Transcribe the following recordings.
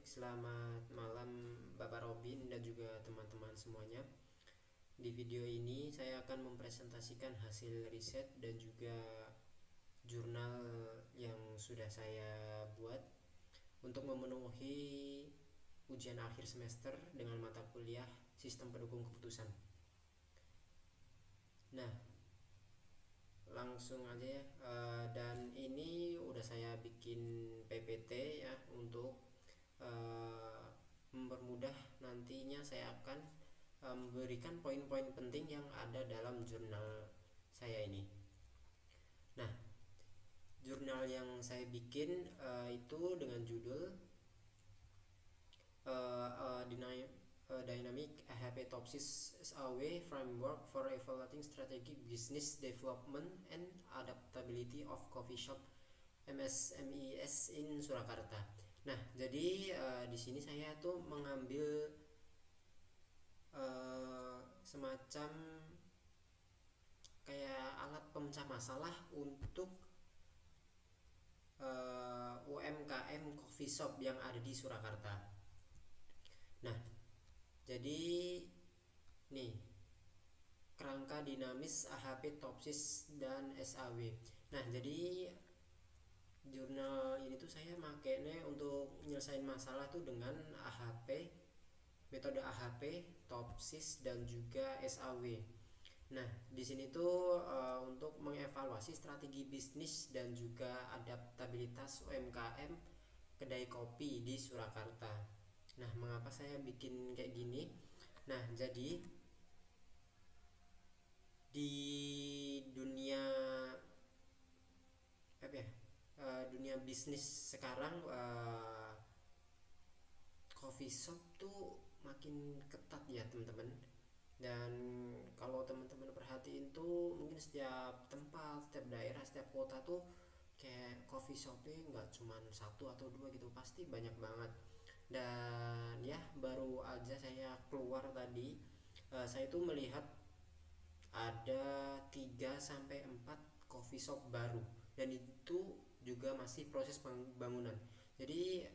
selamat malam Bapak Robin dan juga teman-teman semuanya. Di video ini saya akan mempresentasikan hasil riset dan juga jurnal yang sudah saya buat untuk memenuhi ujian akhir semester dengan mata kuliah Sistem Pendukung Keputusan. Nah, langsung aja ya. Dan ini udah saya bikin PPT ya untuk mempermudah nantinya saya akan memberikan poin-poin penting yang ada dalam jurnal saya ini. Nah, jurnal yang saya bikin itu dengan judul Dynamic Hypothesis as a Way Framework for Evaluating Strategic Business Development and Adaptability of Coffee Shop MSMEs in Surakarta. Nah, jadi di sini saya tuh mengambil semacam kayak alat pemecah masalah untuk UMKM coffee shop yang ada di Surakarta. Nah, jadi nih kerangka dinamis AHP Topsis dan SAW. Nah, jadi jurnal ini tuh saya makainya untuk nyelesain masalah tuh dengan AHP, metode AHP, Topsis dan juga SAW. Nah, di sini tuh untuk mengevaluasi strategi bisnis dan juga adaptabilitas UMKM kedai kopi di Surakarta. Nah, mengapa saya bikin kayak gini? Nah, jadi di dunia apa ya? Dunia bisnis sekarang coffee shop tuh makin ketat ya, teman-teman. Dan kalau teman-teman perhatiin tuh mungkin setiap tempat, setiap daerah, setiap kota tuh kayak coffee shopnya nggak cuma satu atau dua gitu, pasti banyak banget. Dan ya baru aja saya keluar tadi, saya tuh melihat ada 3 sampai 4 coffee shop baru dan itu juga masih proses bangunan. Jadi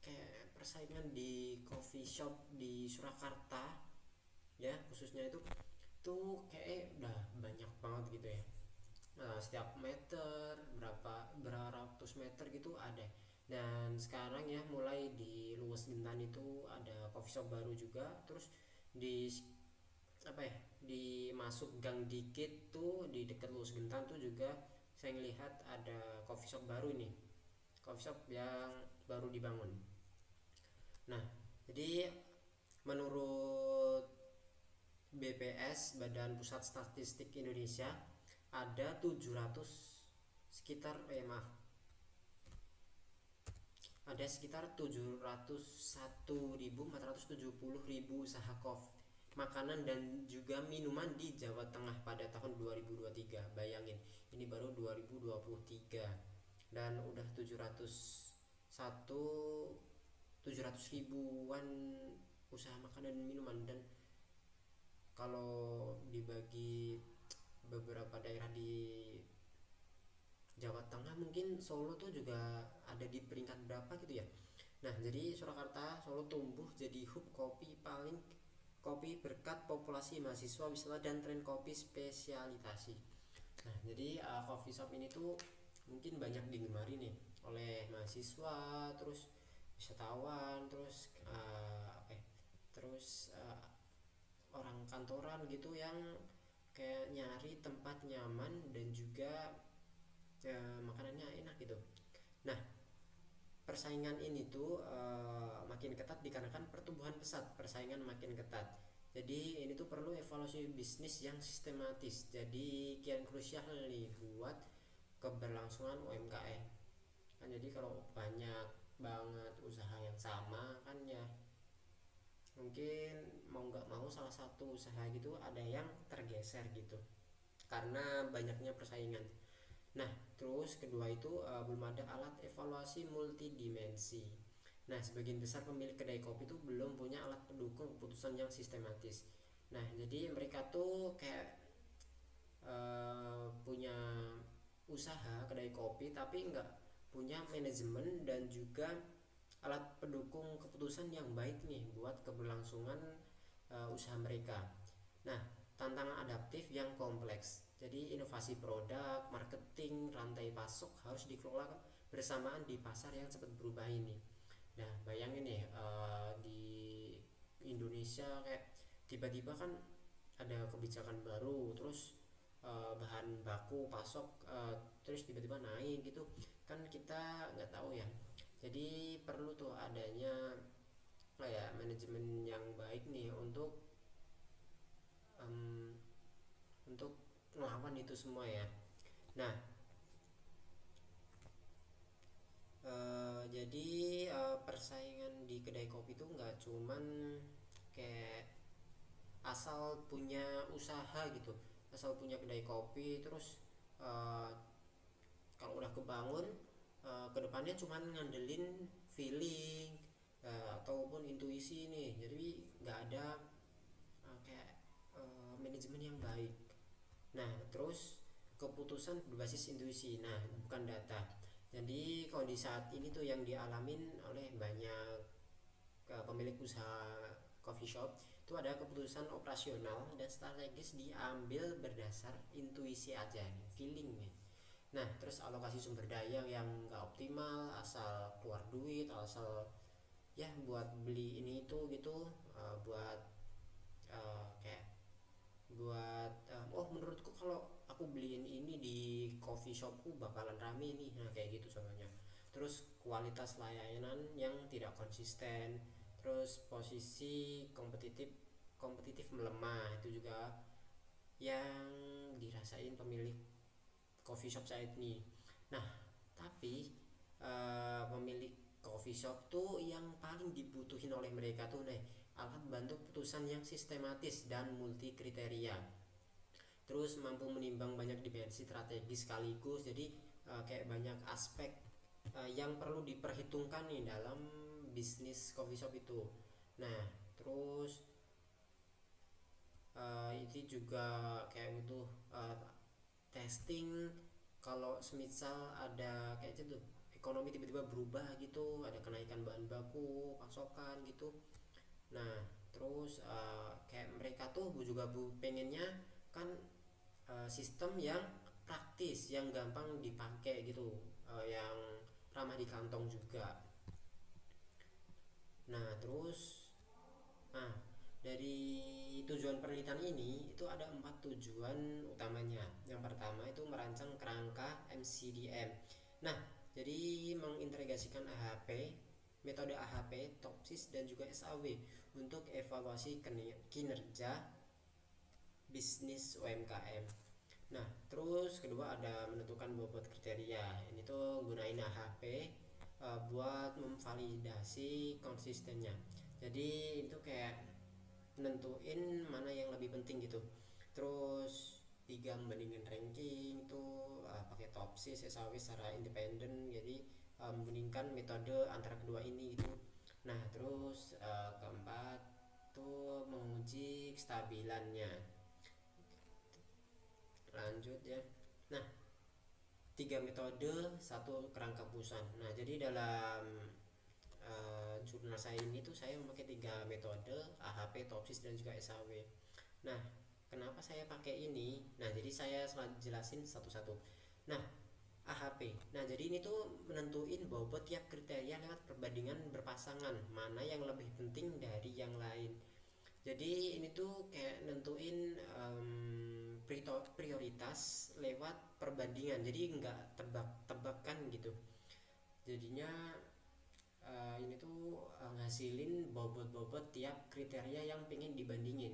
kayak persaingan di coffee shop di Surakarta ya khususnya itu tuh kayak udah banyak banget gitu ya. Setiap meter berapa ratus meter gitu ada. Dan sekarang ya mulai di Luas Gentan itu ada coffee shop baru juga. Terus di apa ya, di masuk gang dikit tuh di dekat Luas Gentan tuh juga saya ngelihat ada coffee shop baru ini, coffee shop yang baru dibangun. Nah, jadi menurut BPS, Badan Pusat Statistik Indonesia, ada 700 sekitar maaf ada sekitar 701.470.000 usaha kopi, makanan dan juga minuman di Jawa Tengah pada tahun 2023. Bayangin, ini baru 2023 dan udah 700 ribuan usaha makanan dan minuman. Dan kalau dibagi beberapa daerah di Jawa Tengah, mungkin Solo tuh juga ada di peringkat berapa gitu ya. Nah, jadi Surakarta Solo tumbuh jadi hub kopi berkat populasi mahasiswa, wisata dan tren kopi spesialitasi. Nah, jadi coffee shop ini tuh mungkin banyak digemari nih oleh mahasiswa, terus wisatawan, terus orang kantoran gitu yang kayak nyari tempat nyaman dan juga makanannya enak gitu. Nah, persaingan ini tuh makin ketat dikarenakan pertumbuhan pesat, persaingan makin ketat. Jadi ini tuh perlu evaluasi bisnis yang sistematis. Jadi kian krusial nih buat keberlangsungan UMKM. Kan jadi kalau banyak banget usaha yang sama kan ya mungkin mau nggak mau salah satu usaha gitu ada yang tergeser gitu karena banyaknya persaingan. Nah, terus kedua itu belum ada alat evaluasi multidimensi. Nah, sebagian besar pemilik kedai kopi itu belum punya alat pendukung keputusan yang sistematis. Nah, jadi mereka tuh kayak punya usaha kedai kopi tapi nggak punya manajemen dan juga alat pendukung keputusan yang baik nih buat keberlangsungan usaha mereka. Nah, tantangan adaptif yang kompleks. Jadi inovasi produk, marketing, rantai pasok harus dikelola bersamaan di pasar yang cepat berubah ini. Nah, bayangin nih di Indonesia kayak tiba-tiba kan ada kebijakan baru, terus bahan baku pasok terus tiba-tiba naik gitu kan, kita nggak tahu ya. Jadi perlu tuh adanya kayak manajemen yang baik nih um, untuk melawan itu semua ya. Nah, jadi persaingan di kedai kopi itu nggak cuman kayak asal punya usaha gitu, asal punya kedai kopi terus uh, kalau udah kebangun kedepannya cuman ngandelin feeling ataupun intuisi nih, jadi nggak ada kayak manajemen yang baik. Nah, terus keputusan berbasis intuisi, nah bukan data. Jadi kalau di saat ini tuh yang dialamin oleh banyak pemilik usaha coffee shop itu ada keputusan operasional dan strategis diambil berdasar intuisi aja nih, feeling nih. Nah, terus alokasi sumber daya yang nggak optimal, asal keluar duit, asal ya buat beli ini itu gitu, buat kayak buat oh menurutku kalau aku beliin ini di coffee shopku bakalan rame nih, nah kayak gitu contohnya. Terus kualitas layanan yang tidak konsisten, terus posisi kompetitif kompetitif melemah, itu juga yang dirasain pemilik coffee shop saat ini. Nah, tapi pemilik coffee shop tuh yang paling dibutuhin oleh mereka tuh nih alat bantu keputusan yang sistematis dan multi kriteria, terus mampu menimbang banyak dimensi strategis sekaligus. Jadi kayak banyak aspek yang perlu diperhitungkan nih dalam bisnis coffee shop itu. Nah, terus itu juga kayak butuh testing kalau semisal ada kayak gitu ekonomi tiba-tiba berubah gitu, ada kenaikan bahan baku pasokan gitu. Nah, terus kayak mereka tuh juga pengennya kan sistem yang praktis, yang gampang dipakai gitu, yang ramah di kantong juga. Nah, terus nah dari tujuan penelitian ini itu ada 4 tujuan utamanya. Yang pertama itu merancang kerangka MCDM. Nah, jadi mengintegrasikan AHP, metode AHP, TOPSIS dan juga SAW untuk evaluasi kinerja bisnis UMKM. Nah, terus kedua ada menentukan bobot kriteria. Ini tuh gunain AHP buat memvalidasi konsistennya. Jadi itu kayak nentuin mana yang lebih penting gitu. Terus tiga membandingkan ranking itu pakai TOPSIS, SAW secara independen. Jadi membandingkan metode antara kedua ini gitu. Nah, terus keempat tuh menguji kestabilannya. Lanjut ya. Nah, 3 metode, 1 kerangka pusat. Nah, jadi dalam jurnal saya ini tuh saya memakai 3 metode, AHP, TOPSIS dan juga SAW. Nah, kenapa saya pakai ini? Nah, jadi saya jelasin satu-satu. Nah, AHP. Nah, jadi ini tuh menentuin bobot tiap kriteria lewat perbandingan berpasangan, mana yang lebih penting dari yang lain. Jadi ini tuh kayak nentuin prioritas lewat perbandingan, jadi nggak tebak-tebakan gitu. Jadinya ini tuh ngasilin bobot-bobot tiap kriteria yang pengen dibandingin.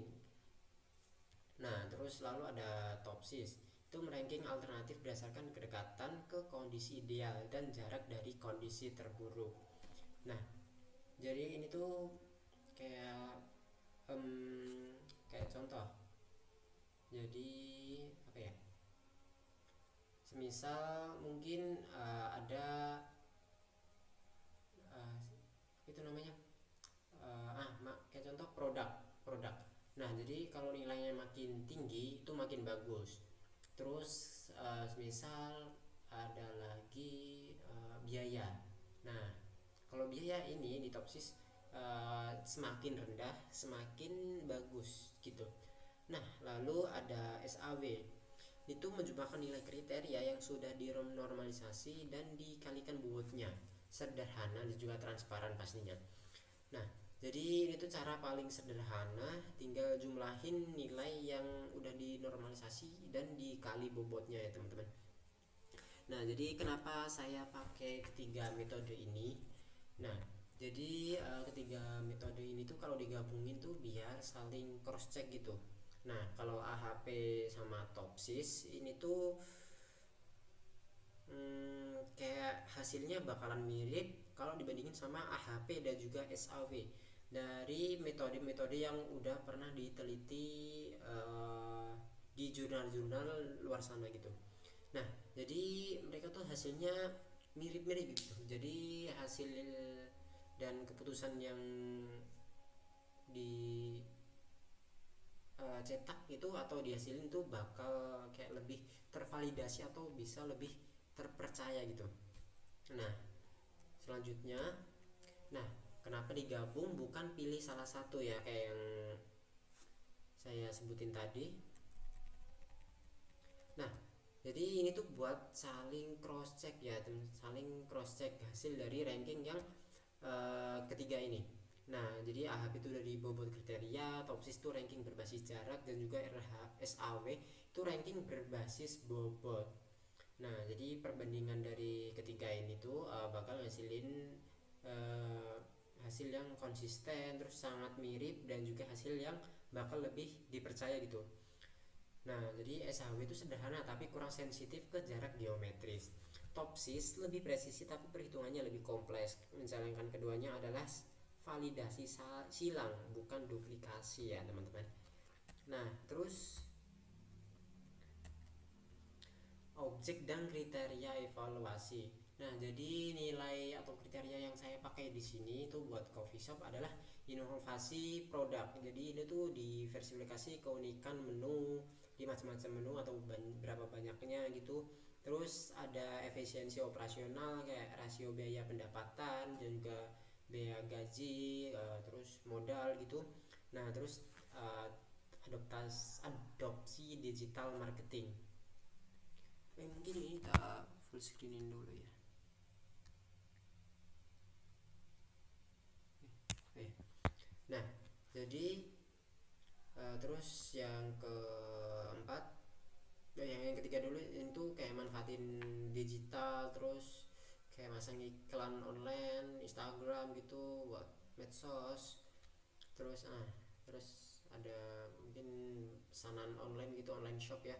Nah, terus lalu ada TOPSIS, itu meranking alternatif berdasarkan kedekatan ke kondisi ideal dan jarak dari kondisi terburuk. Nah, jadi ini tuh kayak kayak contoh. Jadi apa ya? Semisal mungkin ada itu namanya kayak contoh produk. Nah, jadi kalau nilainya makin tinggi itu makin bagus. Terus misal ada lagi kriteria ini di Topsis semakin rendah semakin bagus gitu. Nah, lalu ada SAW, itu menjumlahkan nilai kriteria yang sudah dinormalisasi dan dikalikan bobotnya, sederhana dan juga transparan pastinya. Nah, jadi ini tuh cara paling sederhana, tinggal jumlahin nilai yang udah dinormalisasi dan dikali bobotnya ya teman-teman. Nah, jadi kenapa saya pakai ketiga metode ini? Nah, jadi ketiga metode ini tuh kalau digabungin tuh biar saling cross check gitu. Nah, kalau AHP sama Topsis ini tuh kayak hasilnya bakalan mirip kalau dibandingin sama AHP dan juga SAW dari metode-metode yang udah pernah diteliti di jurnal-jurnal luar sana gitu. Nah, jadi mereka tuh hasilnya mirip-mirip gitu. Jadi hasil dan keputusan yang di cetak itu atau dihasilin tuh bakal kayak lebih tervalidasi atau bisa lebih terpercaya gitu. Nah, selanjutnya, nah kenapa digabung bukan pilih salah satu ya kayak yang saya sebutin tadi. Nah, jadi ini tuh buat saling cross check ya, saling cross check hasil dari ranking yang ketiga ini. Nah, jadi AHP itu dari bobot kriteria, Topsis itu ranking berbasis jarak, dan juga SAW itu ranking berbasis bobot. Nah, jadi perbandingan dari ketiga ini tuh bakal ngasilin hasil yang konsisten, terus sangat mirip, dan juga hasil yang bakal lebih dipercaya gitu. Nah, jadi SHW itu sederhana tapi kurang sensitif ke jarak geometris. Topsis lebih presisi tapi perhitungannya lebih kompleks. Menjalankan keduanya adalah validasi silang bukan duplikasi ya teman-teman. Nah, terus objek dan kriteria evaluasi. Nah, jadi nilai atau kriteria yang saya pakai di sini itu buat coffee shop adalah inovasi produk. Jadi ini tuh diversifikasi keunikan menu di macam-macam menu atau berapa banyaknya gitu. Terus ada efisiensi operasional kayak rasio biaya pendapatan dan juga biaya gaji, terus modal gitu. Nah, terus adopsi digital marketing. Mungkin ini kita full screenin dulu ya. Nah, jadi terus yang keempat, yang ketiga dulu itu kayak manfaatin digital, terus kayak masang iklan online, Instagram gitu, buat medsos. Terus ada mungkin pesanan online gitu, online shop ya,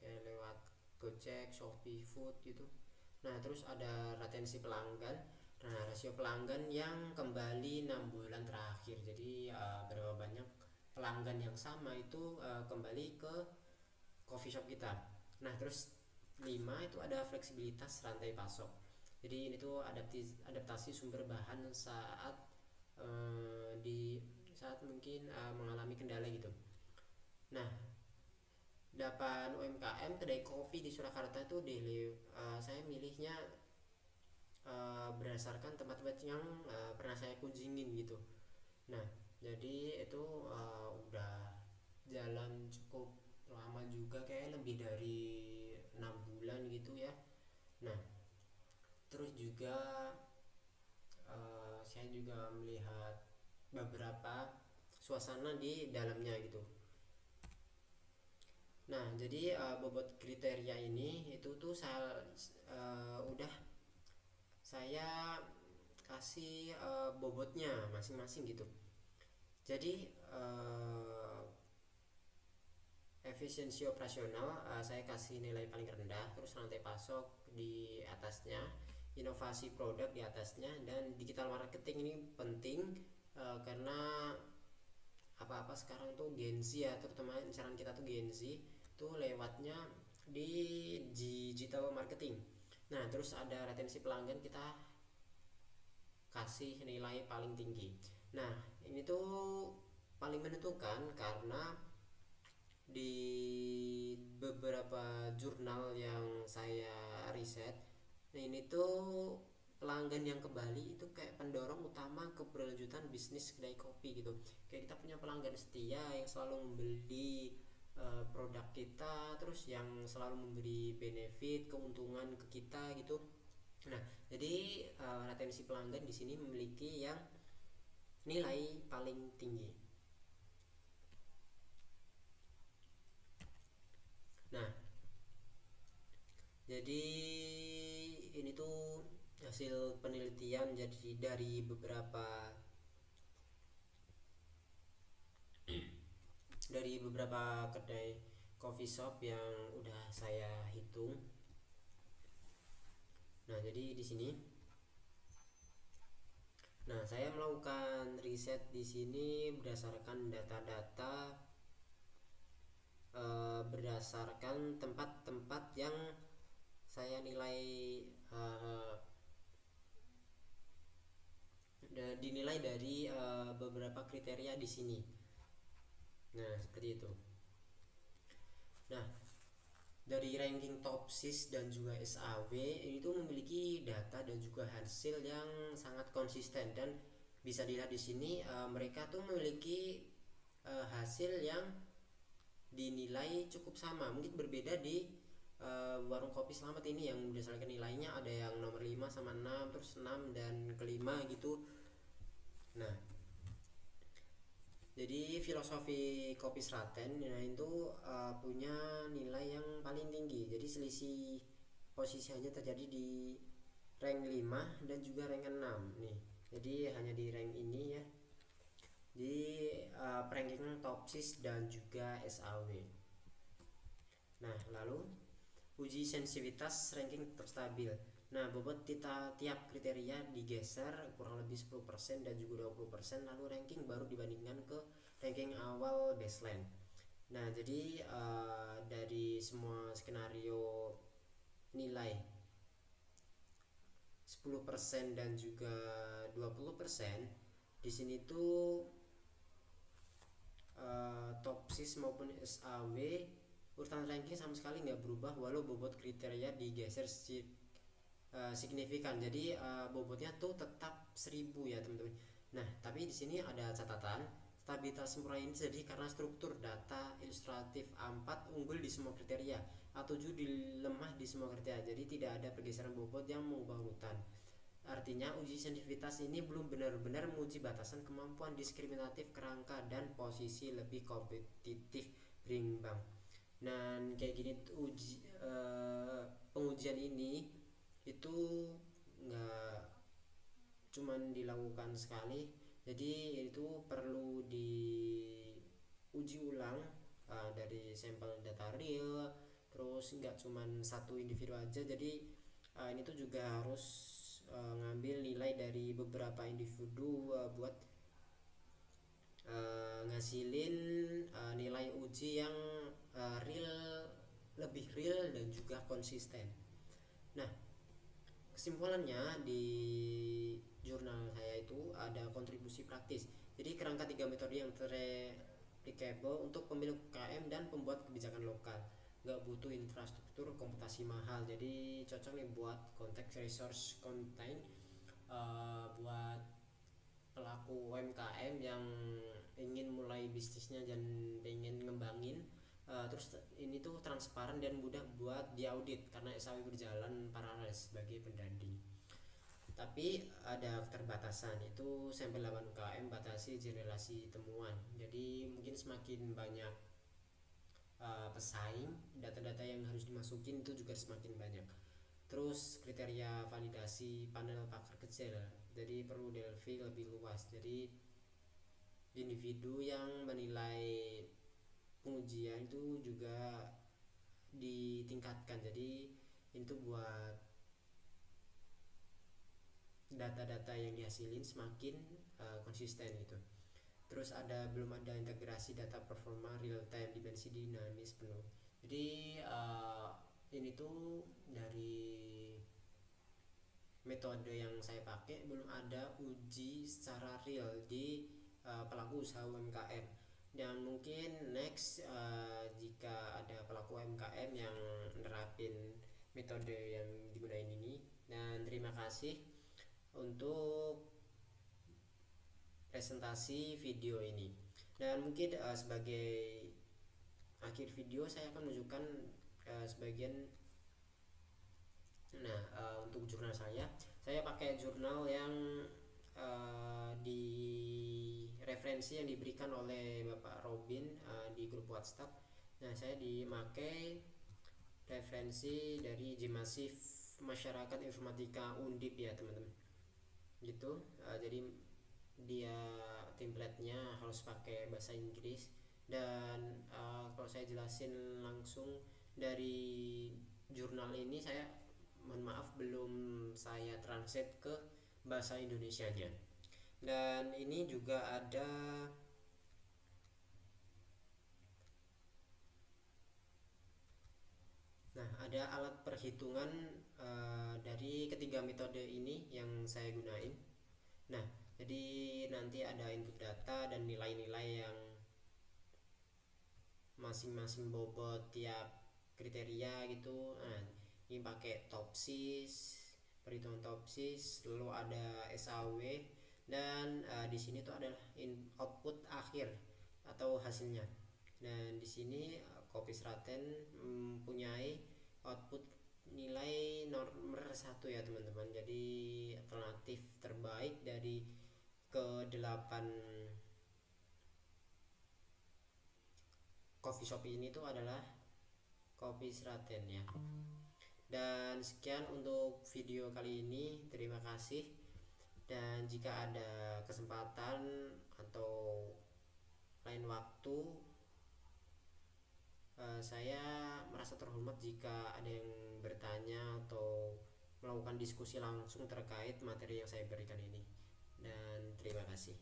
kayak lewat Gojek, Shopee Food gitu. Nah, terus ada retensi pelanggan. Nah, rasio pelanggan yang kembali 6 bulan terakhir. Jadi berapa banyak pelanggan yang sama itu kembali ke coffee shop kita. Nah, terus 5 itu ada fleksibilitas rantai pasok. Jadi ini tuh adaptasi sumber bahan saat mungkin mengalami kendala gitu. Nah, 8 UMKM kedai kopi di Surakarta itu saya milihnya berdasarkan tempat-tempat yang pernah saya kunjungin gitu. Nah, jadi itu udah jalan cukup lama juga, kayak lebih dari 6 bulan gitu ya. Nah, terus juga saya juga melihat beberapa suasana di dalamnya gitu. Nah, jadi bobot kriteria ini itu tuh udah saya kasih bobotnya masing-masing gitu. Jadi efisiensi operasional saya kasih nilai paling rendah, terus rantai pasok di atasnya, inovasi produk di atasnya, dan digital marketing ini penting karena apa-apa sekarang tuh Gen Z ya, terutama incaran kita tuh Gen Z tuh lewatnya di digital marketing. Nah, terus ada retensi pelanggan, kita kasih nilai paling tinggi. Nah, ini tuh paling menentukan karena di beberapa jurnal yang saya riset, nah ini tuh pelanggan yang kembali itu kayak pendorong utama keberlanjutan bisnis kedai kopi gitu. Kayak kita punya pelanggan setia yang selalu membeli produk kita, terus yang selalu memberi benefit keuntungan ke kita gitu. Nah, jadi retensi pelanggan di sini memiliki yang nilai paling tinggi. Nah, jadi ini tuh hasil penelitian jadi dari beberapa kedai coffee shop yang udah saya hitung. Nah, jadi di sini saya melakukan riset di sini berdasarkan data-data berdasarkan tempat-tempat yang saya nilai dinilai dari beberapa kriteria di sini. Nah, seperti itu. Nah, dari ranking Topsis dan juga SAW itu memiliki data dan juga hasil yang sangat konsisten, dan bisa dilihat di sini mereka tuh memiliki hasil yang dinilai cukup sama. Mungkin berbeda di warung kopi Selamat ini yang berdasarkan nilainya ada yang nomor 5 sama 6, terus 6 dan kelima gitu. Nah, jadi filosofi kopi Sraten itu punya nilai yang paling tinggi. Jadi selisih posisi hanya terjadi di rank 5 dan juga rank 6 nih. Jadi hanya di rank ini ya, di ranking Topsis dan juga SAW. Nah, lalu uji sensitivitas ranking tetap stabil. Nah, bobot tiap kriteria digeser kurang lebih 10% dan juga 20%, lalu ranking baru dibandingkan ke ranking awal baseline. Nah, jadi dari semua skenario nilai 10% dan juga 20%, di sini tuh Topsis maupun SAW urutan ranking sama sekali nggak berubah walau bobot kriteria digeser signifikan. Jadi bobotnya tuh tetap 1000 ya teman-teman. Nah, tapi di sini ada catatan, stabilitas sempurna ini terjadi karena struktur data ilustratif A4 unggul di semua kriteria, A7 lemah di semua kriteria. Jadi tidak ada pergeseran bobot yang mengubah urutan. Artinya uji sensitivitas ini belum benar-benar menguji batasan kemampuan diskriminatif kerangka dan posisi lebih kompetitif berimbang. Dan kayak gini pengujian ini itu nggak cuman dilakukan sekali, jadi itu perlu diuji ulang dari sampel data real, terus nggak cuman satu individu aja. Jadi ini tuh juga harus ngambil nilai dari beberapa individu buat ngasilin nilai uji yang real, lebih real dan juga konsisten. Nah, kesimpulannya di jurnal saya itu ada kontribusi praktis. Jadi kerangka 3 metode yang replicable untuk pemilik UKM dan pembuat kebijakan lokal. Nggak butuh infrastruktur komputasi mahal, jadi cocok nih buat context resource contain buat pelaku UMKM yang ingin mulai bisnisnya dan ingin ngembangin. Terus ini tuh transparan dan mudah buat diaudit karena SAW berjalan paralel sebagai pendamping. Tapi ada keterbatasan, itu sampel 8 UKM batasi generasi temuan. Jadi mungkin semakin banyak pesaing, data-data yang harus dimasukin itu juga semakin banyak. Terus kriteria validasi panel pakar kecil, jadi perlu delve lebih luas. Jadi individu yang menilai pengujian itu juga ditingkatkan. Jadi itu buat data-data yang dihasilin semakin konsisten gitu. Terus belum ada integrasi data performa real time dimensi dinamis penuh. Jadi ini tuh dari metode yang saya pakai belum ada uji secara real di pelaku usaha UMKM. Dan mungkin next jika ada pelaku UMKM yang nerapin metode yang digunain ini. Dan terima kasih untuk presentasi video ini. Dan mungkin sebagai akhir video saya akan menunjukkan sebagian. Nah, untuk jurnal saya pakai jurnal yang di referensi yang diberikan oleh Bapak Robin di grup WhatsApp. Nah, saya dipakai referensi dari Jimasif Masyarakat Informatika Undip ya teman-teman, gitu. Jadi dia templatenya harus pakai bahasa Inggris, dan kalau saya jelasin langsung dari jurnal ini, saya mohon maaf belum saya translate ke bahasa Indonesianya. Dan ini juga ada alat perhitungan dari ketiga metode ini yang saya gunain. Nah, jadi nanti ada input data dan nilai-nilai yang masing-masing bobot tiap kriteria gitu. Nah, ini pakai TOPSIS, perhitungan TOPSIS, lalu ada SAW, dan di sini tuh adalah output akhir atau hasilnya. Dan di sini Kopisraten mempunyai output nilai nomor 1 ya teman-teman. Jadi alternatif terbaik dari ke-8 coffee shop ini tuh adalah Kopisraten ya. Dan sekian untuk video kali ini, terima kasih. Dan jika ada kesempatan atau lain waktu, saya merasa terhormat jika ada yang bertanya atau melakukan diskusi langsung terkait materi yang saya berikan ini. Dan terima kasih.